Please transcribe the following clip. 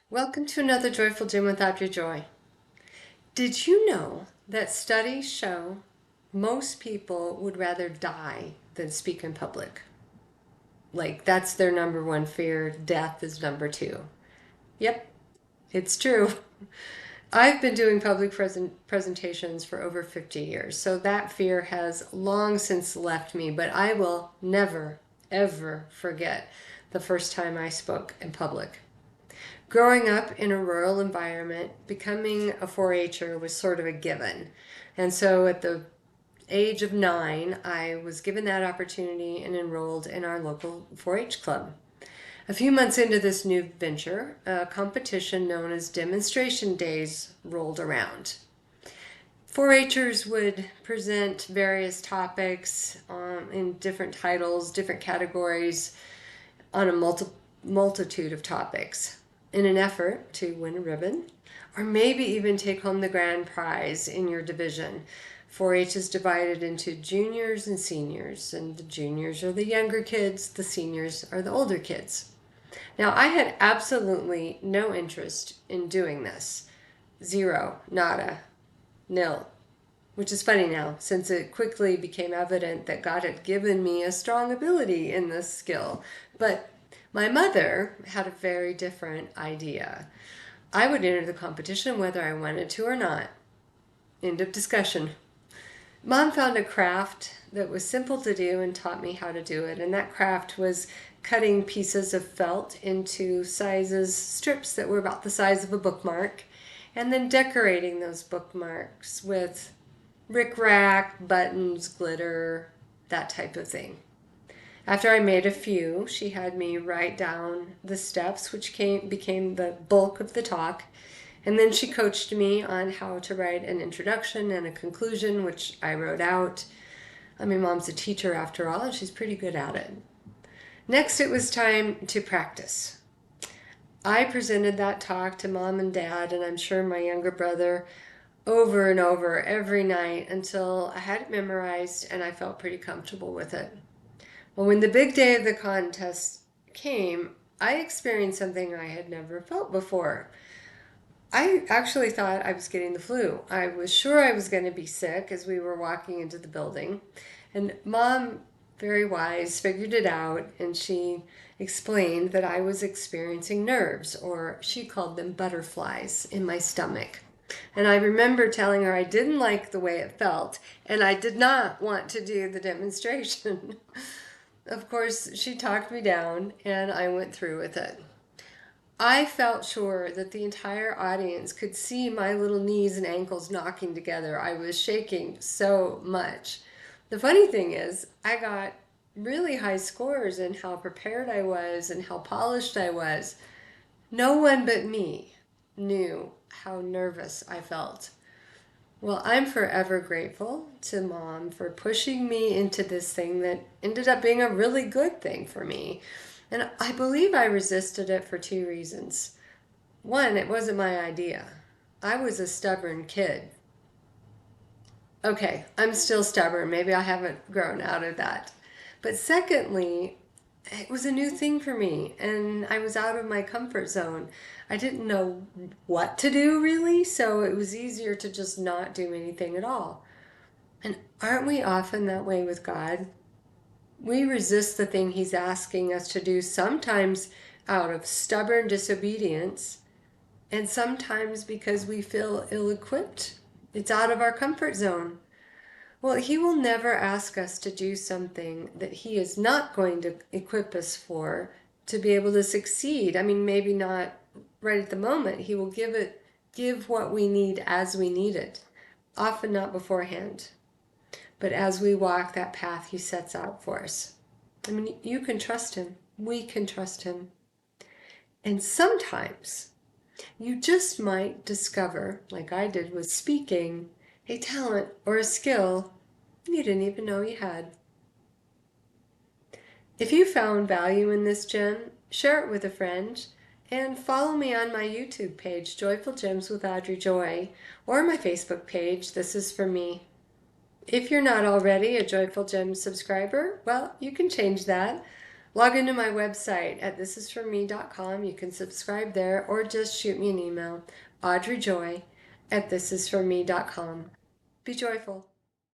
Welcome to another Joyful Gym with Audrey Joy. Did you know that studies show most people would rather die than speak in public? Like, that's their number one fear. Death is number two. Yep, it's true. I've been doing public presentations for over 50 years, so that fear has long since left me, but I will never, ever forget the first time I spoke in public. Growing up in a rural environment, becoming a 4-H'er was sort of a given. And so at the age of 9, I was given that opportunity and enrolled in our local 4-H club. A few months into this new venture, a competition known as Demonstration Days rolled around. 4-H'ers would present various topics in different titles, different categories on a multitude of topics in an effort to win a ribbon or maybe even take home the grand prize in your division. 4-H is divided into juniors and seniors, and the juniors are the younger kids, the seniors are the older kids. Now, I had absolutely no interest in doing this. Zero, nada, nil. Which is funny now, since it quickly became evident that God had given me a strong ability in this skill. But my mother had a very different idea. I would enter the competition whether I wanted to or not. End of discussion. Mom found a craft that was simple to do and taught me how to do it. And that craft was cutting pieces of felt into strips that were about the size of a bookmark, and then decorating those bookmarks with rickrack, buttons, glitter, that type of thing. After I made a few, she had me write down the steps, which became the bulk of the talk. And then she coached me on how to write an introduction and a conclusion, which I wrote out. I mean, Mom's a teacher after all, and she's pretty good at it. Next, it was time to practice. I presented that talk to Mom and Dad, and I'm sure my younger brother, over and over every night until I had it memorized and I felt pretty comfortable with it. Well, when the big day of the contest came, I experienced something I had never felt before. I actually thought I was getting the flu. I was sure I was going to be sick as we were walking into the building. And Mom, very wise, figured it out, and she explained that I was experiencing nerves, or she called them butterflies, in my stomach. And I remember telling her I didn't like the way it felt, and I did not want to do the demonstration. Of course, she talked me down, and I went through with it. I felt sure that the entire audience could see my little knees and ankles knocking together. I was shaking so much. The funny thing is, I got really high scores in how prepared I was and how polished I was. No one but me knew how nervous I felt. Well, I'm forever grateful to Mom for pushing me into this thing that ended up being a really good thing for me. And I believe I resisted it for two reasons. One, it wasn't my idea. I was a stubborn kid. Okay, I'm still stubborn. Maybe I haven't grown out of that. But secondly, it was a new thing for me, and I was out of my comfort zone. I didn't know what to do really, so it was easier to just not do anything at all. And aren't we often that way with God? We resist the thing He's asking us to do, sometimes out of stubborn disobedience, and sometimes because we feel ill-equipped. It's out of our comfort zone. Well, He will never ask us to do something that He is not going to equip us for to be able to succeed. I mean, maybe not right at the moment. He will give what we need as we need it, often not beforehand, but as we walk that path He sets out for us. I mean, you can trust Him. We can trust Him. And sometimes you just might discover, like I did with speaking, a talent or a skill you didn't even know you had. If you found value in this gem, share it with a friend, and follow me on my YouTube page, Joyful Gems with Audrey Joy, or my Facebook page, This Is For Me. If you're not already a Joyful Gems subscriber, well, you can change that. Log into my website at thisisforme.com. You can subscribe there or just shoot me an email, audreyjoy@thisisforme.com. Be joyful.